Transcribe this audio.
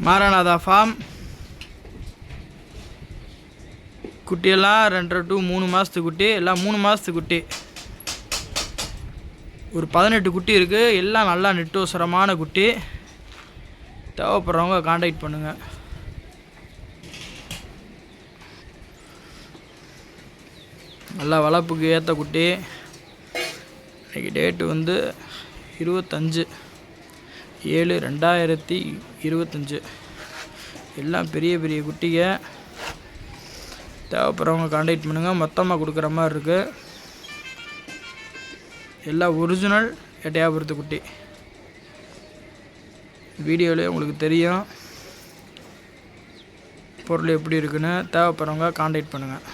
Maranatha form. குட்டியெல்லாம் 2.5 to 3 மாதத்து குட்டி, எல்லாம் 3 மாதத்து குட்டி. ஒரு 18 குட்டி இருக்குது. எல்லாம் நல்லா நெட்டோசரமான குட்டி. தேவைப்படுறவங்க காண்டாக்ட் பண்ணுங்கள். நல்லா வளர்ப்புக்கு ஏற்ற குட்டி. இன்றைக்கி டேட்டு வந்து 25/7/2025. எல்லாம் பெரிய பெரிய குட்டிங்க. தேவைப்படுறவங்க காண்டாக்ட் பண்ணுங்கள். மொத்தமாக கொடுக்குற மாதிரி இருக்குது. எல்லாம் ஒரிஜினல் எட்டையாபுரத்து குட்டி. வீடியோவிலே உங்களுக்கு தெரியும் பொருள் எப்படி இருக்குன்னு. தேவைப்படுறவங்க காண்டாக்ட் பண்ணுங்கள்.